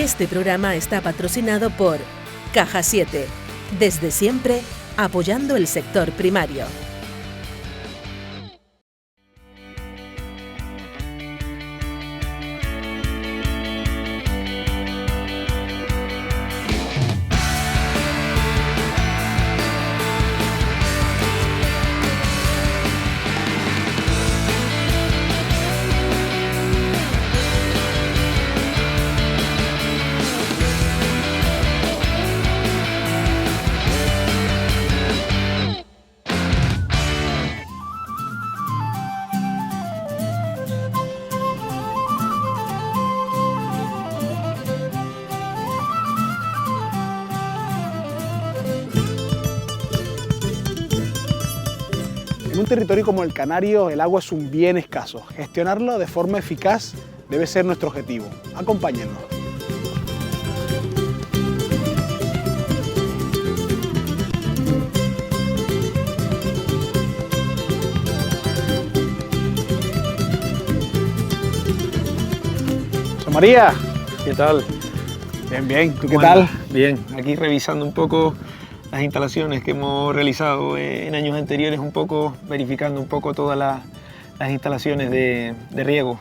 Este programa está patrocinado por Caja 7, desde siempre apoyando el sector primario. En un territorio como el Canario, el agua es un bien escaso. Gestionarlo de forma eficaz debe ser nuestro objetivo. Acompáñennos. José María. ¿Qué tal? Bien, bien. ¿Tú qué Bueno, tal? Bien, aquí revisando un poco las instalaciones que hemos realizado en años anteriores, un poco verificando un poco todas las instalaciones de riego.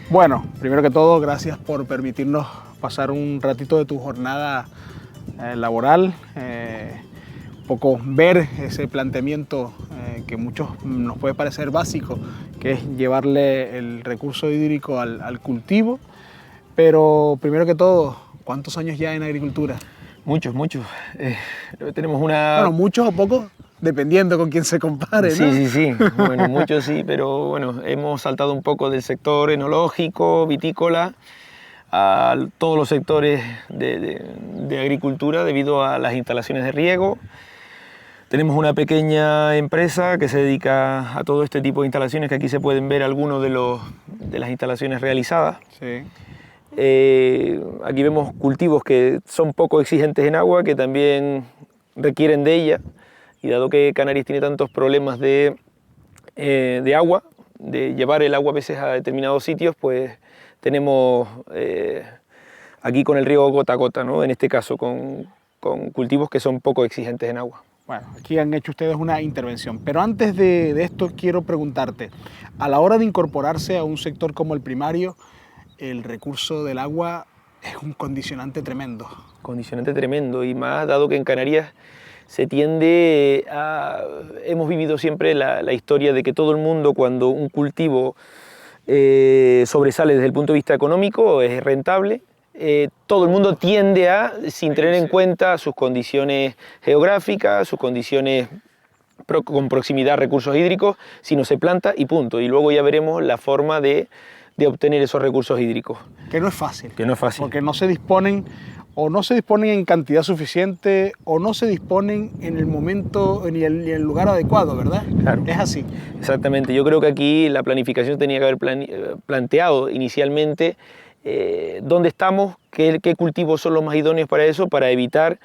Bueno, primero que todo, gracias por permitirnos pasar un ratito de tu jornada laboral, un poco ver ese planteamiento que a muchos nos puede parecer básico, que es llevarle el recurso hídrico al cultivo. Pero primero que todo, ¿cuántos años ya en agricultura? Muchos. Tenemos una... Bueno, muchos o pocos, dependiendo con quién se compare, ¿no? Sí. Bueno, muchos sí, pero bueno, hemos saltado un poco del sector enológico, vitícola, a todos los sectores de agricultura debido a las instalaciones de riego. Tenemos una pequeña empresa que se dedica a todo este tipo de instalaciones, que aquí se pueden ver algunos de las instalaciones realizadas. Sí. Aquí vemos cultivos que son poco exigentes en agua, que también requieren de ella, y dado que Canarias tiene tantos problemas de agua, de llevar el agua a veces a determinados sitios, pues tenemos aquí con el riego gota a gota, ¿no? En este caso con cultivos que son poco exigentes en agua. Bueno, aquí han hecho ustedes una intervención, pero antes de esto quiero preguntarte, a la hora de incorporarse a un sector como el primario, el recurso del agua es un condicionante tremendo. Condicionante tremendo, y más dado que en Canarias se tiende a... Hemos vivido siempre la historia de que todo el mundo, cuando un cultivo sobresale desde el punto de vista económico, es rentable, todo el mundo tiende a, sin tener en cuenta sus condiciones geográficas, sus condiciones con proximidad a recursos hídricos, sino se planta y punto. Y luego ya veremos la forma de obtener esos recursos hídricos. Que no es fácil. Que no es fácil. Porque no se disponen, o no se disponen en cantidad suficiente, o no se disponen en el momento ni en el lugar adecuado, ¿verdad? Claro. Es así. Exactamente. Yo creo que aquí la planificación tenía que haber planteado inicialmente dónde estamos, qué cultivos son los más idóneos para eso, para evitar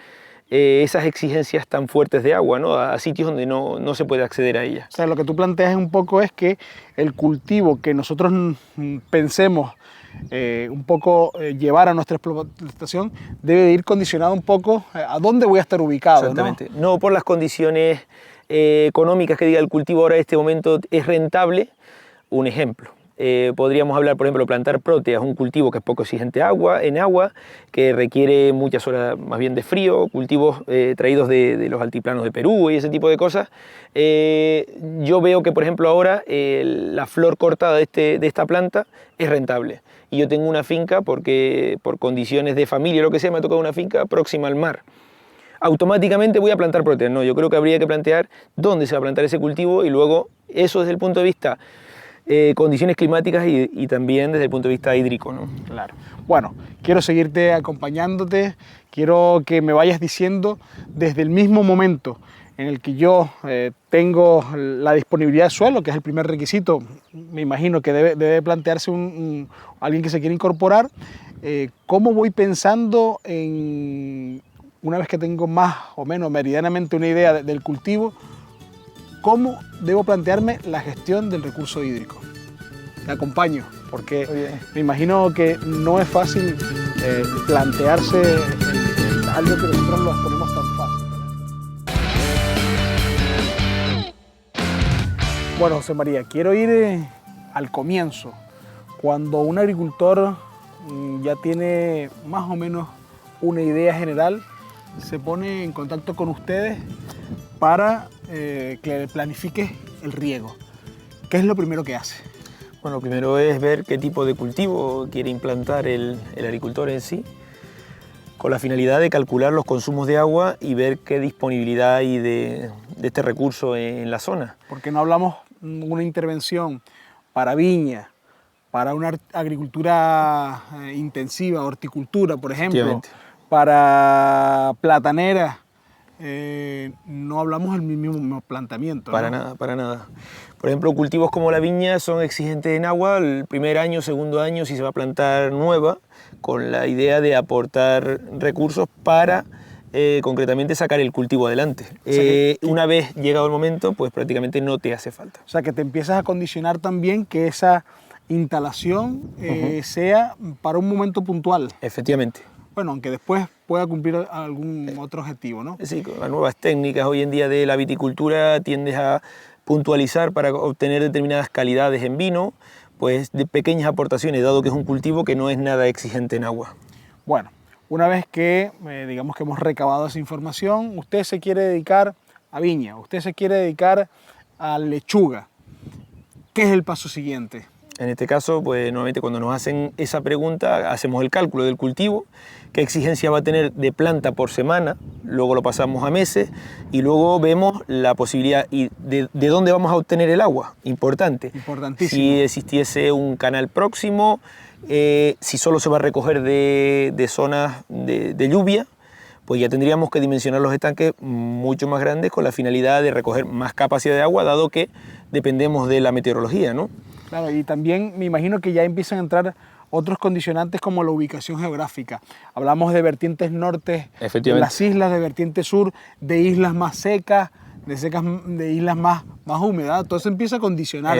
esas exigencias tan fuertes de agua, ¿no? A sitios donde no se puede acceder a ella. O sea, lo que tú planteas un poco es que el cultivo que nosotros pensemos un poco llevar a nuestra explotación debe de ir condicionado un poco a dónde voy a estar ubicado. Exactamente. No por las condiciones económicas que diga el cultivo ahora en este momento es rentable. Un ejemplo. Podríamos hablar, por ejemplo, plantar próteas, un cultivo que es poco exigente en agua, que requiere muchas horas más bien de frío, cultivos traídos de los altiplanos de Perú y ese tipo de cosas. Yo veo que, por ejemplo, ahora la flor cortada de esta planta es rentable. Y yo tengo una finca porque por condiciones de familia o lo que sea me ha tocado una finca próxima al mar. Automáticamente voy a plantar próteas. No, yo creo que habría que plantear dónde se va a plantar ese cultivo y luego eso desde el punto de vista condiciones climáticas y también desde el punto de vista hídrico, ¿no? Claro. Bueno, quiero seguirte acompañándote, quiero que me vayas diciendo desde el mismo momento en el que yo tengo la disponibilidad de suelo, que es el primer requisito, me imagino que debe plantearse alguien que se quiere incorporar, ¿cómo voy pensando una vez que tengo más o menos meridianamente una idea del cultivo, cómo debo plantearme la gestión del recurso hídrico? Te acompaño, porque me imagino que no es fácil plantearse algo que nosotros lo exponemos tan fácil. Bueno, José María, quiero ir al comienzo, cuando un agricultor ya tiene más o menos una idea general, se pone en contacto con ustedes para que le planifique el riego. ¿Qué es lo primero que hace? Bueno, lo primero es ver qué tipo de cultivo quiere implantar el agricultor en sí, con la finalidad de calcular los consumos de agua y ver qué disponibilidad hay de este recurso en la zona. Porque no hablamos de una intervención para viña, para una agricultura intensiva, horticultura, por ejemplo, para platanera. No hablamos del mismo planteamiento. Para nada, para nada. Por ejemplo, cultivos como la viña son exigentes en agua el primer año, segundo año, si se va a plantar nueva, con la idea de aportar recursos para concretamente sacar el cultivo adelante. O sea una vez llegado el momento, pues prácticamente no te hace falta. O sea que te empiezas a condicionar también que esa instalación sea para un momento puntual. Efectivamente. Bueno, aunque después pueda cumplir algún otro objetivo, ¿no? Sí, con las nuevas técnicas hoy en día de la viticultura tiendes a puntualizar para obtener determinadas calidades en vino, pues de pequeñas aportaciones, dado que es un cultivo que no es nada exigente en agua. Bueno, una vez que digamos que hemos recabado esa información, usted se quiere dedicar a viña, usted se quiere dedicar a lechuga. ¿Qué es el paso siguiente? En este caso, pues nuevamente cuando nos hacen esa pregunta, hacemos el cálculo del cultivo, qué exigencia va a tener de planta por semana, luego lo pasamos a meses y luego vemos la posibilidad y de dónde vamos a obtener el agua, importante. Importantísimo. Si existiese un canal próximo, si solo se va a recoger de zonas de lluvia, pues ya tendríamos que dimensionar los estanques mucho más grandes con la finalidad de recoger más capacidad de agua, dado que dependemos de la meteorología, ¿no? Claro, y también me imagino que ya empiezan a entrar otros condicionantes como la ubicación geográfica. Hablamos de vertientes norte de las islas, de vertiente sur, de islas más secas, de islas más húmedas. Todo eso empieza a condicionar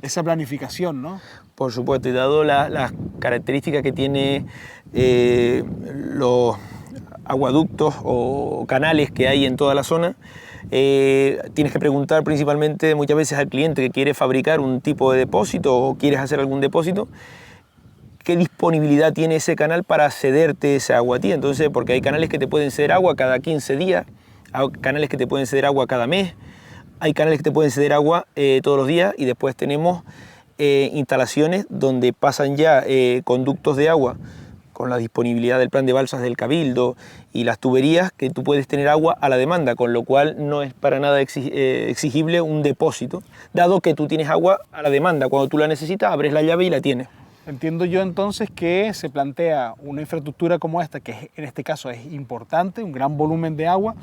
esa planificación, ¿no? Por supuesto, y dado las características que tiene los aguaductos o canales que hay en toda la zona, tienes que preguntar principalmente muchas veces al cliente que quiere fabricar un tipo de depósito o quieres hacer algún depósito, qué disponibilidad tiene ese canal para cederte esa agua a ti. Entonces, porque hay canales que te pueden ceder agua cada 15 días, hay canales que te pueden ceder agua cada mes, hay canales que te pueden ceder agua todos los días, y después tenemos instalaciones donde pasan ya conductos de agua con la disponibilidad del plan de balsas del Cabildo y las tuberías, que tú puedes tener agua a la demanda, con lo cual no es para nada exigible un depósito, dado que tú tienes agua a la demanda. Cuando tú la necesitas, abres la llave y la tienes. Entiendo yo entonces que se plantea una infraestructura como esta, que en este caso es importante, un gran volumen de agua,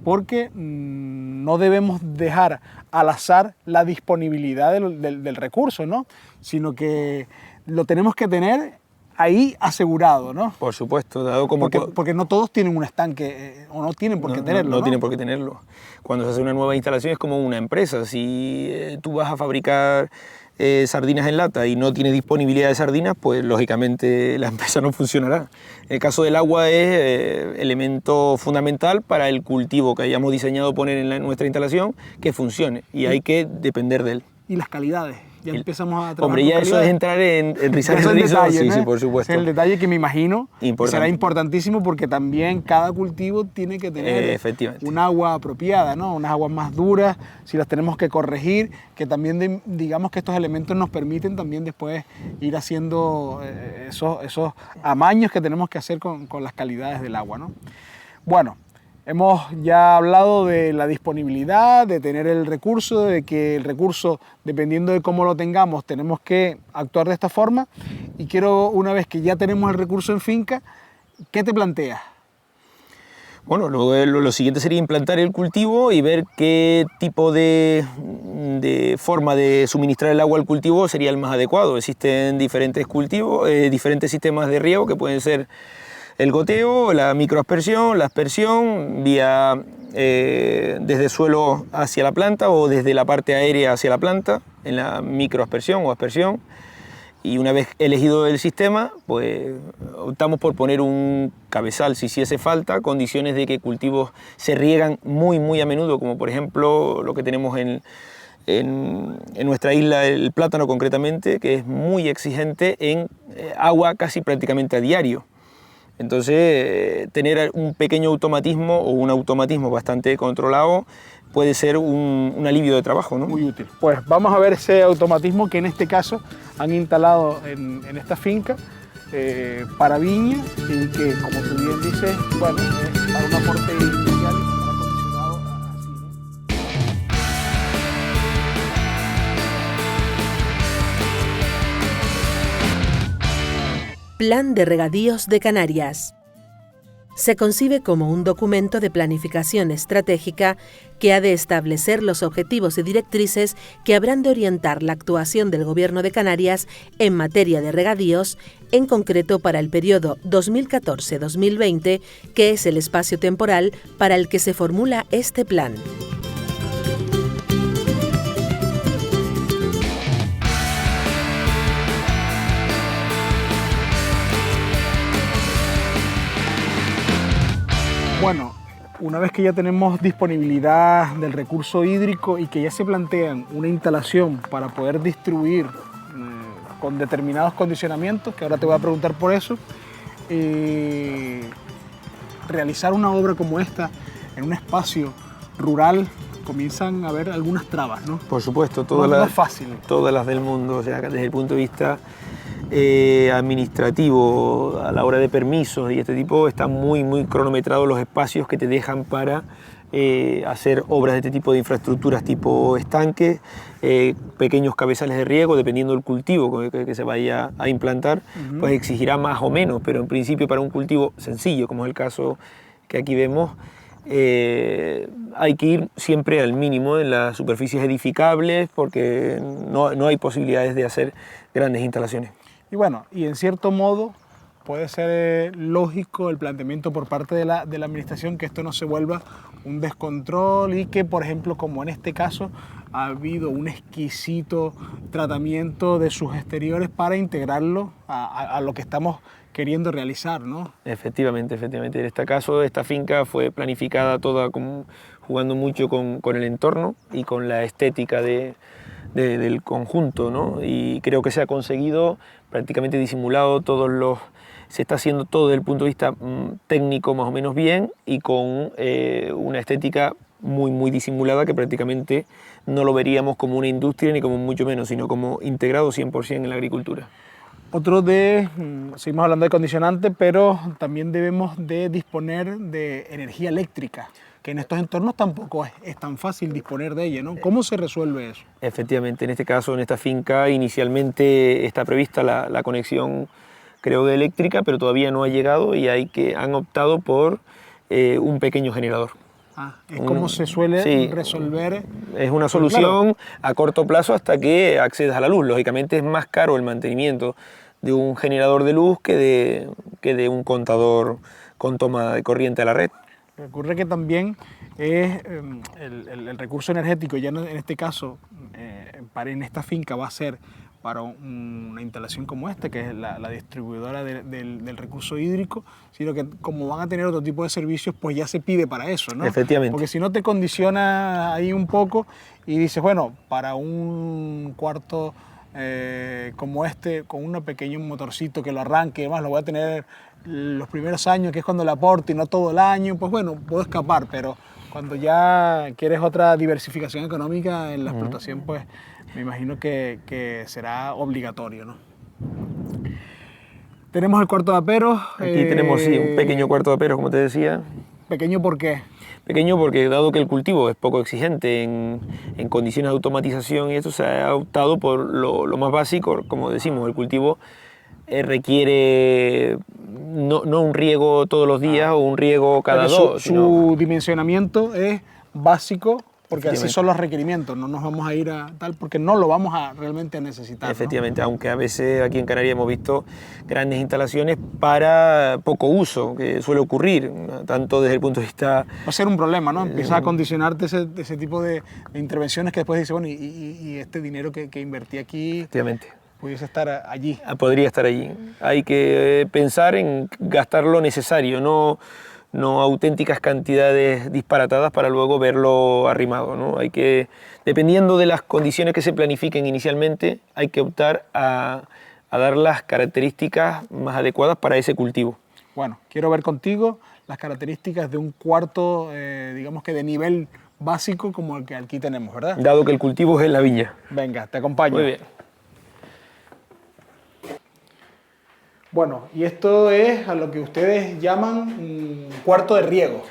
porque no debemos dejar al azar la disponibilidad del recurso, ¿no? Sino que lo tenemos que tener ahí asegurado, ¿no? Por supuesto, dado como porque no todos tienen un estanque o no tienen por qué tenerlo. No tienen por qué tenerlo. Cuando se hace una nueva instalación es como una empresa. Si tú vas a fabricar sardinas en lata y no tienes disponibilidad de sardinas, pues lógicamente la empresa no funcionará. El caso del agua es elemento fundamental para el cultivo que hayamos diseñado poner en nuestra instalación, que funcione, y hay que depender de él. Y las calidades. Ya empezamos a trabajar. Hombre, ya eso es entrar en rizar el rizo. Detalle, ¿no? Sí, por supuesto. Es el detalle que me imagino que será importantísimo, porque también cada cultivo tiene que tener un agua apropiada, ¿no? Unas aguas más duras, si las tenemos que corregir, que también digamos que estos elementos nos permiten también después ir haciendo esos amaños que tenemos que hacer con las calidades del agua, ¿no? Bueno, hemos ya hablado de la disponibilidad, de tener el recurso, de que el recurso, dependiendo de cómo lo tengamos, tenemos que actuar de esta forma. Y quiero, una vez que ya tenemos el recurso en finca, ¿qué te planteas? Bueno, lo siguiente sería implantar el cultivo y ver qué tipo de forma de suministrar el agua al cultivo sería el más adecuado. Existen diferentes cultivos, diferentes sistemas de riego que pueden ser el goteo, la microaspersión, la aspersión, vía desde suelo hacia la planta o desde la parte aérea hacia la planta, en la microaspersión o aspersión. Y una vez elegido el sistema, pues optamos por poner un cabezal si hace falta, condiciones de que cultivos se riegan muy a menudo, como por ejemplo lo que tenemos en nuestra isla, el plátano concretamente, que es muy exigente en agua casi prácticamente a diario. Entonces, tener un pequeño automatismo o un automatismo bastante controlado puede ser un alivio de trabajo, ¿no? Muy útil. Pues vamos a ver ese automatismo que en este caso han instalado en esta finca para viña y que, como tú bien dices, bueno, es para un aporte inicial y estará condicionado así, ¿no? Plan de Regadíos de Canarias. Se concibe como un documento de planificación estratégica que ha de establecer los objetivos y directrices que habrán de orientar la actuación del Gobierno de Canarias en materia de regadíos, en concreto para el periodo 2014-2020, que es el espacio temporal para el que se formula este plan. Bueno, una vez que ya tenemos disponibilidad del recurso hídrico y que ya se plantean una instalación para poder distribuir con determinados condicionamientos, que ahora te voy a preguntar por eso, realizar una obra como esta en un espacio rural comienzan a haber algunas trabas, ¿no? Por supuesto, No es fácil. Todas las del mundo, o sea, desde el punto de vista administrativo, a la hora de permisos y este tipo, están muy cronometrados los espacios que te dejan para hacer obras de este tipo de infraestructuras tipo estanques, pequeños cabezales de riego, dependiendo del cultivo que se vaya a implantar, pues exigirá más o menos, pero en principio para un cultivo sencillo, como es el caso que aquí vemos, hay que ir siempre al mínimo en las superficies edificables porque no hay posibilidades de hacer grandes instalaciones. Y bueno, y en cierto modo puede ser lógico el planteamiento por parte de la administración que esto no se vuelva un descontrol y que, por ejemplo, como en este caso, ha habido un exquisito tratamiento de sus exteriores para integrarlo a lo que estamos queriendo realizar, ¿no? Efectivamente. En este caso, esta finca fue planificada toda jugando mucho con el entorno y con la estética del conjunto, ¿no? Y creo que se ha conseguido prácticamente disimulado se está haciendo todo desde el punto de vista técnico más o menos bien y con una estética muy disimulada que prácticamente no lo veríamos como una industria ni como mucho menos, sino como integrado 100% en la agricultura. Seguimos hablando de condicionante, pero también debemos de disponer de energía eléctrica, que en estos entornos tampoco es tan fácil disponer de ella, ¿no? ¿Cómo se resuelve eso? Efectivamente, en este caso, en esta finca, inicialmente está prevista la conexión, creo, de eléctrica, pero todavía no ha llegado y han optado por un pequeño generador. Es como se suele resolver. Es una solución a corto plazo hasta que accedas a la luz. Lógicamente es más caro el mantenimiento de un generador de luz que de un contador con toma de corriente a la red. Ocurre que también es el recurso energético, ya en este caso, en esta finca va a ser para una instalación como esta, que es la distribuidora del recurso hídrico, sino que como van a tener otro tipo de servicios, pues ya se pide para eso, ¿no? Efectivamente. Porque si no te condiciona ahí un poco y dices, bueno, para un cuarto como este, con un pequeño motorcito que lo arranque y demás, lo voy a tener los primeros años, que es cuando le aporte y no todo el año, pues bueno, puedo escapar, pero cuando ya quieres otra diversificación económica en la explotación, pues me imagino que será obligatorio, ¿no? Tenemos el cuarto de aperos. Aquí tenemos un pequeño cuarto de aperos, como te decía. ¿Pequeño por qué? Pequeño porque dado que el cultivo es poco exigente en condiciones de automatización y esto, se ha optado por lo más básico, como decimos, el cultivo requiere no un riego todos los días o un riego cada dos. Su dimensionamiento es básico porque así son los requerimientos, no nos vamos a ir a tal porque no lo vamos a realmente a necesitar. Efectivamente, ¿no? Aunque a veces aquí en Canarias hemos visto grandes instalaciones para poco uso, que suele ocurrir, tanto desde el punto de vista... Va a ser un problema, ¿no? Empieza a condicionarte ese tipo de intervenciones que después dices, bueno, y este dinero que invertí aquí... Efectivamente. pudiese estar allí. Podría estar allí. Hay que pensar en gastar lo necesario, no auténticas cantidades disparatadas para luego verlo arrimado, ¿no? Hay que, dependiendo de las condiciones que se planifiquen inicialmente, hay que optar a dar las características más adecuadas para ese cultivo. Bueno, quiero ver contigo las características de un cuarto, digamos que de nivel básico como el que aquí tenemos, ¿verdad? Dado que el cultivo es en la viña. Venga, te acompaño. Muy bien. Bueno, y esto es a lo que ustedes llaman un cuarto de riego.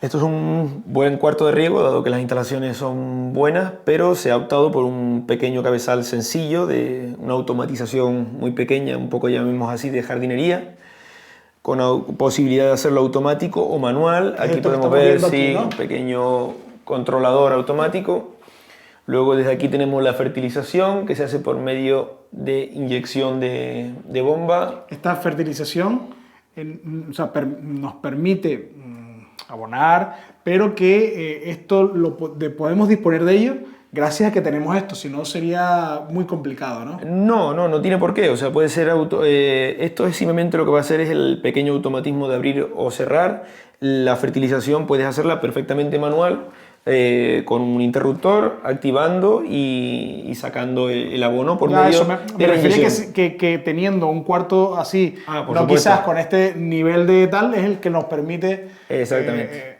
Esto es un buen cuarto de riego, dado que las instalaciones son buenas, pero se ha optado por un pequeño cabezal sencillo, de una automatización muy pequeña, un poco llamémoslo así, de jardinería, con la posibilidad de hacerlo automático o manual. Aquí podemos ver sí, ¿no? Un pequeño controlador automático. Luego desde aquí tenemos la fertilización, que se hace por medio de inyección de bomba. Esta fertilización nos permite abonar, pero que esto podemos disponer de ello gracias a que tenemos esto, si no sería muy complicado, ¿no? No tiene por qué, o sea, puede ser esto es simplemente lo que va a hacer es el pequeño automatismo de abrir o cerrar. La fertilización puedes hacerla perfectamente manual, con un interruptor activando y sacando el abono por medio de la inyección. Que teniendo un cuarto así, no quizás con este nivel de tal, es el que nos permite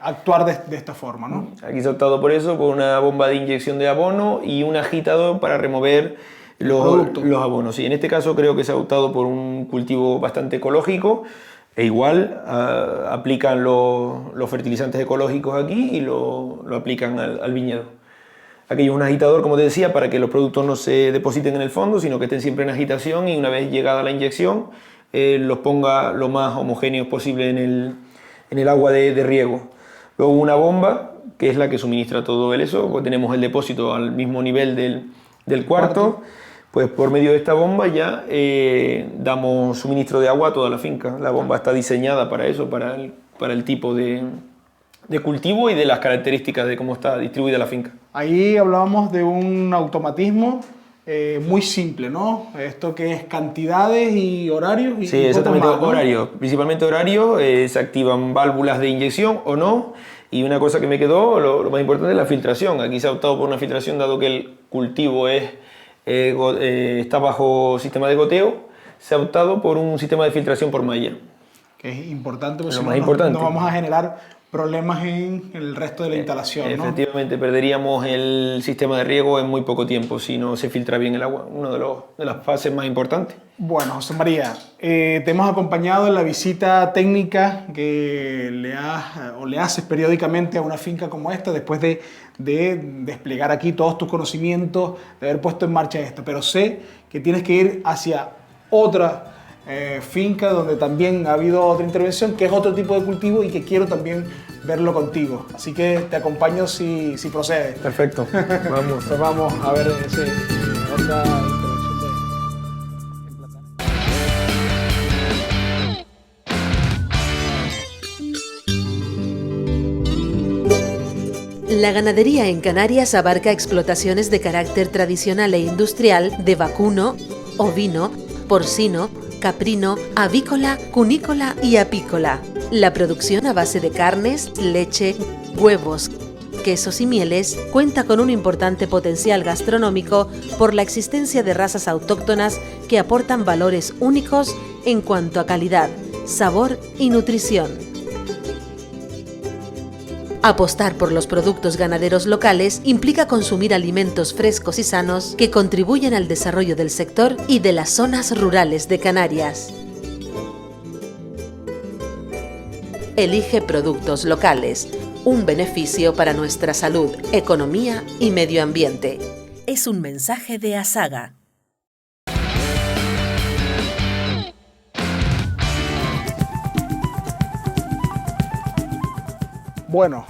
actuar de esta forma, ¿no? Aquí se ha optado por eso, por una bomba de inyección de abono y un agitador para remover los abonos. Y en este caso creo que se ha optado por un cultivo bastante ecológico. E igual aplican los fertilizantes ecológicos aquí y lo aplican al viñedo. Aquí hay un agitador, como te decía, para que los productos no se depositen en el fondo, sino que estén siempre en agitación y una vez llegada la inyección los ponga lo más homogéneos posible en el agua de riego. Luego una bomba, que es la que suministra todo eso, pues tenemos el depósito al mismo nivel del cuarto. Pues por medio de esta bomba ya damos suministro de agua a toda la finca. La bomba está diseñada para eso, para el tipo de cultivo y de las características de cómo está distribuida la finca. Ahí hablábamos de un automatismo muy simple, ¿no? Esto que es cantidades y horarios. Sí, exactamente, más, ¿no? Horarios, principalmente horarios, se activan válvulas de inyección o no. Y una cosa que me quedó, lo más importante es la filtración. Aquí se ha optado por una filtración dado que el cultivo está bajo sistema de goteo, se ha optado por un sistema de filtración por malla. Que es importante, porque no vamos a generar problemas en el resto de la instalación, ¿no? Efectivamente, perderíamos el sistema de riego en muy poco tiempo si no se filtra bien el agua, una de las fases más importantes. Bueno, José María, te hemos acompañado en la visita técnica que le haces periódicamente a una finca como esta, después de desplegar aquí todos tus conocimientos, de haber puesto en marcha esto, pero sé que tienes que ir hacia otra finca donde también ha habido otra intervención, que es otro tipo de cultivo y que quiero también verlo contigo. Así que te acompaño si procede. Perfecto. Vamos. Pues vamos a ver otra intervención de platanes. La ganadería en Canarias abarca explotaciones de carácter tradicional e industrial de vacuno, ovino, porcino, caprino, avícola, cunícola y apícola. La producción a base de carnes, leche, huevos, quesos y mieles cuenta con un importante potencial gastronómico por la existencia de razas autóctonas que aportan valores únicos en cuanto a calidad, sabor y nutrición. Apostar por los productos ganaderos locales implica consumir alimentos frescos y sanos que contribuyen al desarrollo del sector y de las zonas rurales de Canarias. Elige productos locales, un beneficio para nuestra salud, economía y medio ambiente. Es un mensaje de Asaga. Bueno,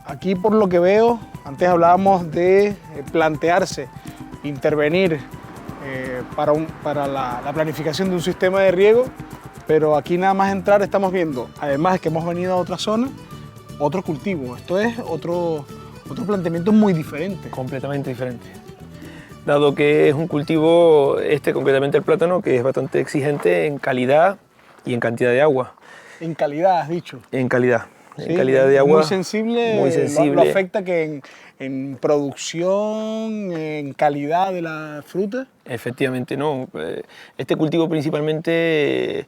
aquí por lo que veo, antes hablábamos de plantearse, intervenir para la planificación de un sistema de riego, pero aquí nada más entrar estamos viendo, además que hemos venido a otra zona, otro cultivo. Esto es otro planteamiento muy diferente. Completamente diferente. dado que es un cultivo, concretamente el plátano, que es bastante exigente en calidad y en cantidad de agua. En calidad, has dicho. En calidad. Sí, en calidad de agua. Muy sensible. Muy sensible. ¿Lo afecta que en producción, en calidad de la fruta? Efectivamente, no. Este cultivo principalmente,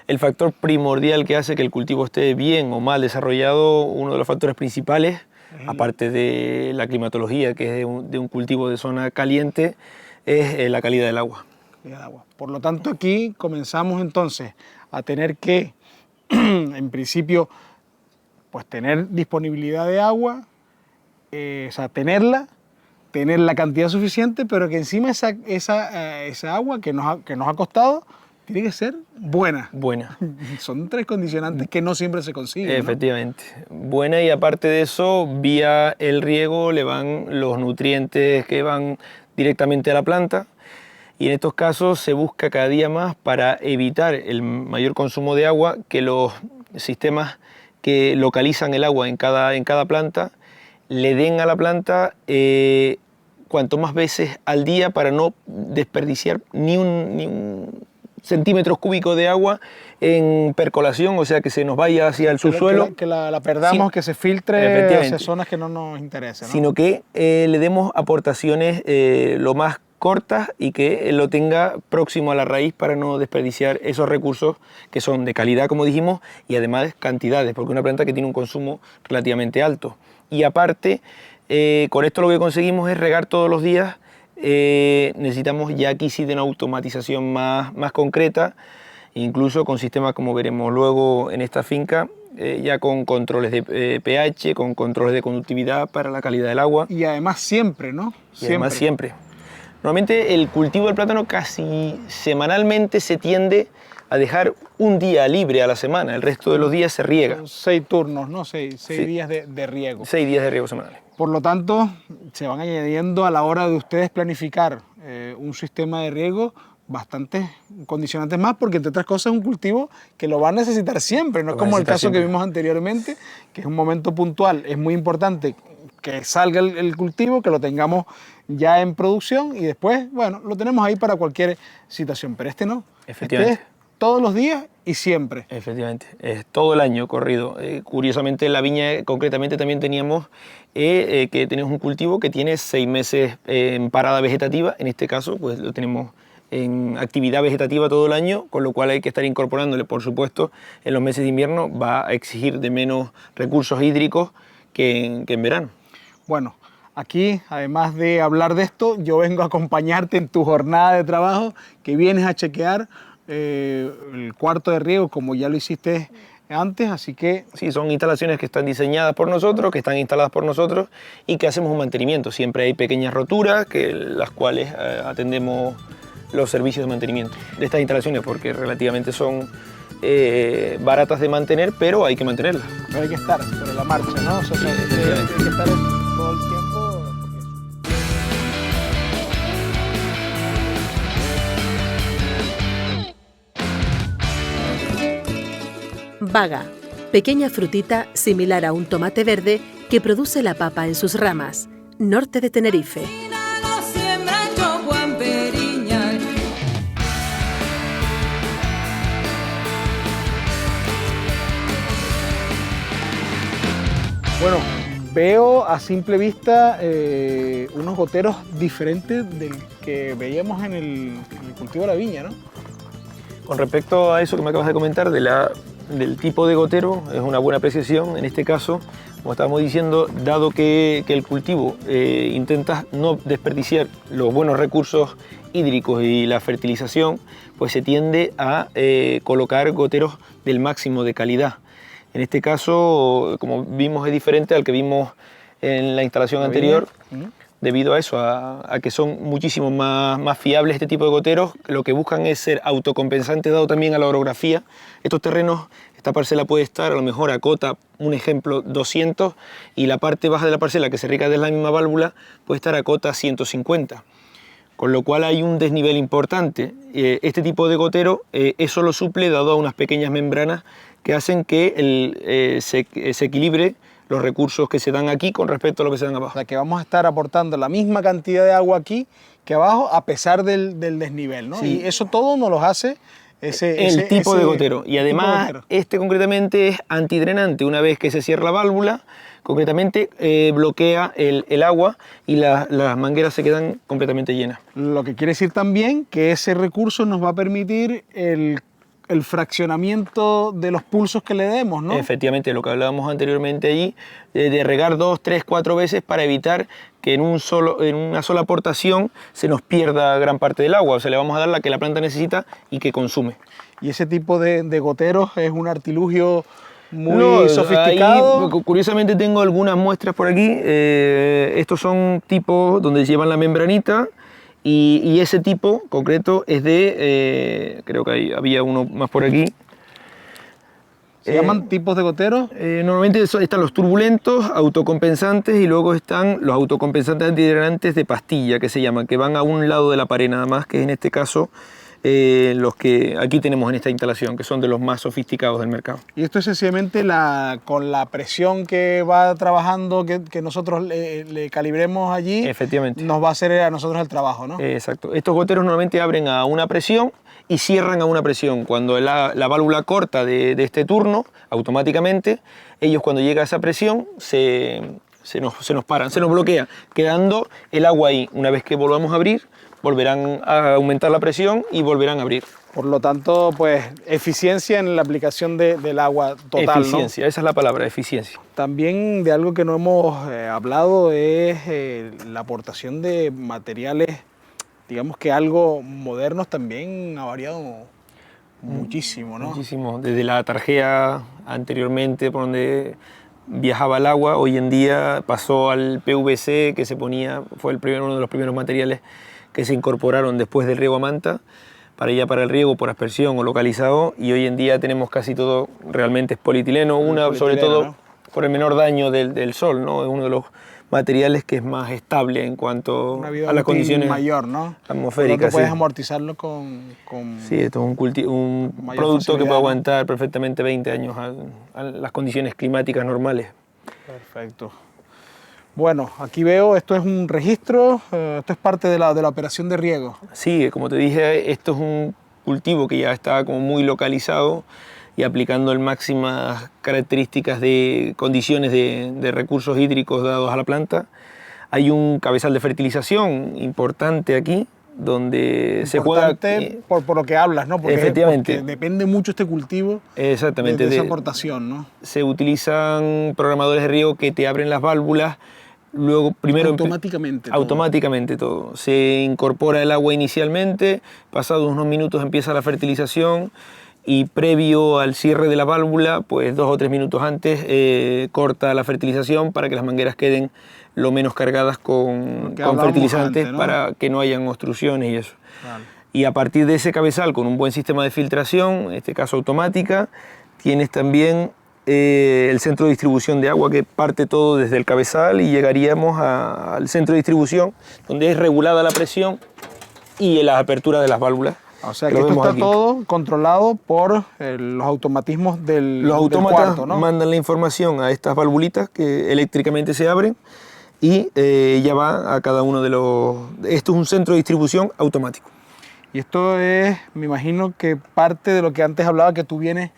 el factor primordial que hace que el cultivo esté bien o mal desarrollado, uno de los factores principales, aparte de la climatología, que es de un cultivo de zona caliente, es la calidad del agua. Por lo tanto, aquí comenzamos entonces a tener que, en principio, pues tener disponibilidad de agua, o sea, tener la cantidad suficiente, pero que encima esa agua que nos ha costado tiene que ser buena. Buena. Son 3 condicionantes que no siempre se consiguen, ¿no? Efectivamente. Buena, y aparte de eso, vía el riego le van los nutrientes que van directamente a la planta, y en estos casos se busca cada día más, para evitar el mayor consumo de agua, que los sistemas que localizan el agua en cada planta le den a la planta cuanto más veces al día, para no desperdiciar ni un centímetros cúbicos de agua en percolación, o sea, que se nos vaya hacia el subsuelo. Que la perdamos, que se filtre hacia zonas que no nos interesan, ¿no? Sino que le demos aportaciones lo más cortas y que lo tenga próximo a la raíz, para no desperdiciar esos recursos que son de calidad, como dijimos, y además cantidades, porque una planta que tiene un consumo relativamente alto. Y aparte, con esto lo que conseguimos es regar todos los días. Necesitamos ya aquí sí de una automatización más concreta, incluso con sistemas, como veremos luego en esta finca, ya con controles de pH, con controles de conductividad para la calidad del agua. Y además siempre, ¿no? Además siempre. Normalmente el cultivo del plátano casi semanalmente se tiende a dejar un día libre a la semana, el resto de los días se riega. 6 turnos, ¿no? 6 días de riego. 6 días de riego semanales. Por lo tanto, se van añadiendo a la hora de ustedes planificar un sistema de riego bastantes condicionantes más, porque entre otras cosas es un cultivo que lo va a necesitar siempre, no es como el caso que vimos anteriormente, que es un momento puntual. Es muy importante que salga el cultivo, que lo tengamos ya en producción, y después, bueno, lo tenemos ahí para cualquier situación, pero este no. Efectivamente. Este es todos los días y siempre. Efectivamente, es todo el año corrido. Curiosamente, en la viña concretamente también teníamos que tenemos un cultivo que tiene 6 meses en parada vegetativa. En este caso, pues lo tenemos en actividad vegetativa todo el año, con lo cual hay que estar incorporándole, por supuesto, en los meses de invierno va a exigir de menos recursos hídricos que en verano. Bueno, aquí, además de hablar de esto, yo vengo a acompañarte en tu jornada de trabajo, que vienes a chequear el cuarto de riego, como ya lo hiciste antes, así que... Sí, son instalaciones que están diseñadas por nosotros, que están instaladas por nosotros y que hacemos un mantenimiento. Siempre hay pequeñas roturas, las cuales atendemos los servicios de mantenimiento de estas instalaciones, porque relativamente son baratas de mantener, pero hay que mantenerlas. Pero hay que estar sobre la marcha, ¿no? O sea, hay que estar todo el tiempo. Baga, pequeña frutita similar a un tomate verde que produce la papa en sus ramas, norte de Tenerife. Bueno, veo a simple vista unos goteros diferentes del que veíamos en el cultivo de la viña, ¿no? Con respecto a eso que me acabas de comentar, del tipo de gotero, es una buena apreciación. En este caso, como estábamos diciendo, dado que el cultivo intenta no desperdiciar los buenos recursos hídricos y la fertilización, pues se tiende a colocar goteros del máximo de calidad. En este caso, como vimos, es diferente al que vimos en la instalación anterior, debido a eso, a que son muchísimo más fiables este tipo de goteros. Lo que buscan es ser autocompensantes, dado también a la orografía. Estos terrenos, esta parcela puede estar a lo mejor a cota, un ejemplo, 200, y la parte baja de la parcela, que se riega de la misma válvula, puede estar a cota 150. Con lo cual hay un desnivel importante. Este tipo de gotero eso lo suple, dado a unas pequeñas membranas que hacen que se equilibre los recursos que se dan aquí con respecto a lo que se dan O abajo. sea, que vamos a estar aportando la misma cantidad de agua aquí que abajo, a pesar del desnivel, ¿no? Sí. Y eso todo nos lo hace El tipo de gotero. Y además, este concretamente es antidrenante. Una vez que se cierra la válvula, concretamente bloquea el agua y las mangueras se quedan completamente llenas. Lo que quiere decir también que ese recurso nos va a permitir el fraccionamiento de los pulsos que le demos, ¿no? Efectivamente, lo que hablábamos anteriormente allí, de regar 2, 3, 4 veces para evitar que en una sola aportación se nos pierda gran parte del agua. O sea, le vamos a dar la que la planta necesita y que consume. Y ese tipo de goteros es un artilugio muy sofisticado. Ahí, curiosamente tengo algunas muestras por aquí. Estos son tipos donde llevan la membranita. Y ese tipo concreto es de, creo que había uno más por aquí. ¿Se llaman tipos de goteros? Normalmente están los turbulentos, autocompensantes, y luego están los autocompensantes antidrenantes de pastilla, que se llaman, que van a un lado de la pared nada más, que es en este caso los que aquí tenemos en esta instalación, que son de los más sofisticados del mercado. Y esto es sencillamente con la presión que va trabajando, que nosotros le calibremos allí. Efectivamente. Nos va a hacer a nosotros el trabajo, ¿no? Exacto. Estos goteros normalmente abren a una presión y cierran a una presión. Cuando la válvula corta de este turno, automáticamente, ellos cuando llega a esa presión se nos paran, se nos bloquea, quedando el agua ahí. Una vez que volvamos a abrir, volverán a aumentar la presión y volverán a abrir. Por lo tanto, pues, eficiencia en la aplicación del agua total, Eficiencia, ¿no? Esa es la palabra, eficiencia. También de algo que no hemos hablado es la aportación de materiales, digamos que algo modernos también ha variado muchísimo, ¿no? Muchísimo. Desde la tarjea anteriormente, por donde viajaba el agua, hoy en día pasó al PVC, que se ponía, fue uno de los primeros materiales que se incorporaron después del riego a manta, para el riego por aspersión o localizado, y hoy en día tenemos casi todo, realmente es polietileno, sobre todo, ¿no?, por el menor daño del sol, ¿no? Es uno de los materiales que es más estable en cuanto a las condiciones mayor, ¿no? atmosféricas. Puedes amortizarlo con sí, esto es un producto que puede aguantar perfectamente 20 años a las condiciones climáticas normales. Perfecto. Bueno, aquí veo, esto es un registro, esto es parte de la operación de riego. Sí, como te dije, esto es un cultivo que ya está como muy localizado y aplicando máximas características de condiciones de recursos hídricos dados a la planta. Hay un cabezal de fertilización importante aquí, donde se juega... por lo que hablas, ¿no? Efectivamente. Porque depende mucho este cultivo. Exactamente, de esa aportación, ¿no? Se utilizan programadores de riego que te abren las válvulas. Luego, primero automáticamente todo. Se incorpora el agua inicialmente, pasados unos minutos empieza la fertilización y previo al cierre de la válvula, pues 2 o 3 minutos antes, corta la fertilización para que las mangueras queden lo menos cargadas con fertilizantes, ¿no?, para que no hayan obstrucciones y eso. Vale. Y a partir de ese cabezal, con un buen sistema de filtración, en este caso automática, tienes también el centro de distribución de agua, que parte todo desde el cabezal y llegaríamos al centro de distribución, donde es regulada la presión y las aperturas de las válvulas. O sea que esto está todo controlado por los automatismos del cuarto, ¿no? Mandan la información a estas valvulitas que eléctricamente se abren y ya va a cada uno de los... Esto es un centro de distribución automático. Y esto es, me imagino que parte de lo que antes hablaba, que tú vienes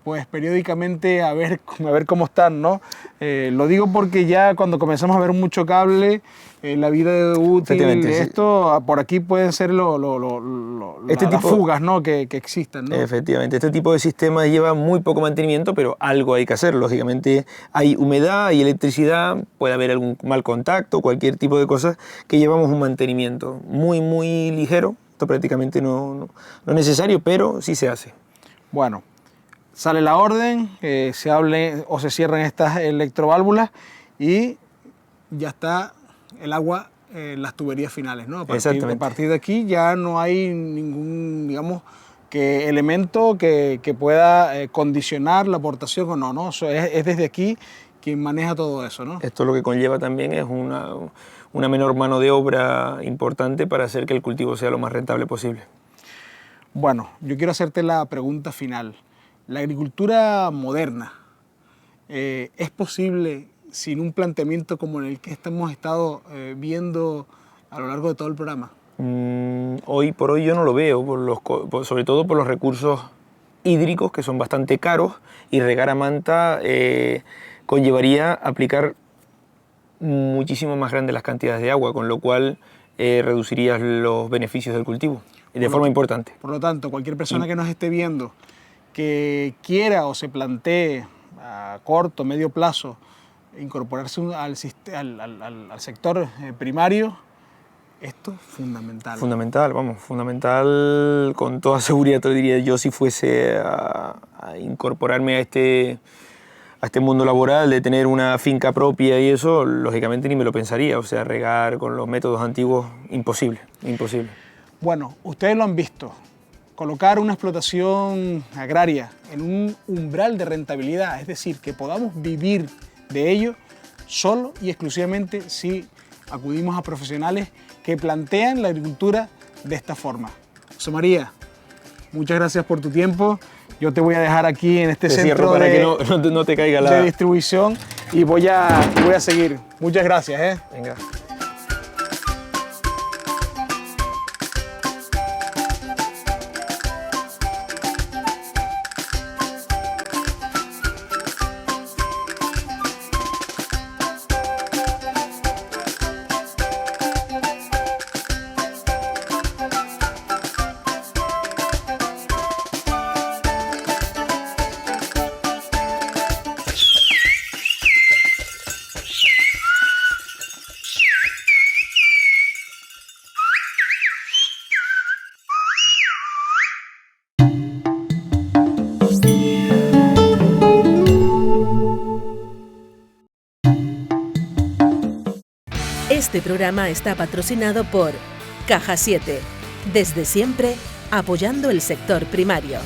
pues periódicamente a ver cómo están, ¿no? Lo digo porque ya cuando comenzamos a ver mucho cable, la vida útil de esto, por aquí pueden ser las fugas, ¿no?, que existan, ¿no? Efectivamente, este tipo de sistemas lleva muy poco mantenimiento, pero algo hay que hacer. Lógicamente hay humedad, hay electricidad, puede haber algún mal contacto, cualquier tipo de cosas que llevamos un mantenimiento muy, muy ligero. Esto prácticamente no es necesario, pero sí se hace. Bueno, sale la orden, se hable o se cierran estas electroválvulas y ya está el agua en las tuberías finales, ¿no? A partir de aquí ya no hay ningún, digamos, elemento que pueda condicionar la aportación o no, ¿no? Es desde aquí quien maneja todo eso, ¿no? Esto lo que conlleva también es una menor mano de obra importante para hacer que el cultivo sea lo más rentable posible. Bueno, yo quiero hacerte la pregunta final. La agricultura moderna ¿Es posible sin un planteamiento como el que hemos estado viendo a lo largo de todo el programa? Hoy por hoy yo no lo veo, sobre todo por los recursos hídricos, que son bastante caros, y regar a manta conllevaría aplicar muchísimo más grandes las cantidades de agua, con lo cual reducirías los beneficios del cultivo de forma importante. Por lo tanto, cualquier persona que nos esté viendo que quiera o se plantee a corto, medio plazo incorporarse al sector primario, esto es fundamental. Fundamental con toda seguridad, te lo diría yo, si fuese a incorporarme a este mundo laboral, de tener una finca propia y eso, lógicamente ni me lo pensaría. O sea, regar con los métodos antiguos, imposible. Bueno, ustedes lo han visto. Colocar una explotación agraria en un umbral de rentabilidad, es decir, que podamos vivir de ello solo y exclusivamente si acudimos a profesionales que plantean la agricultura de esta forma. José María, muchas gracias por tu tiempo. Yo te voy a dejar aquí en este centro para que no te caiga de distribución y voy a seguir. Muchas gracias. Venga. Este programa está patrocinado por Caja 7, desde siempre apoyando el sector primario.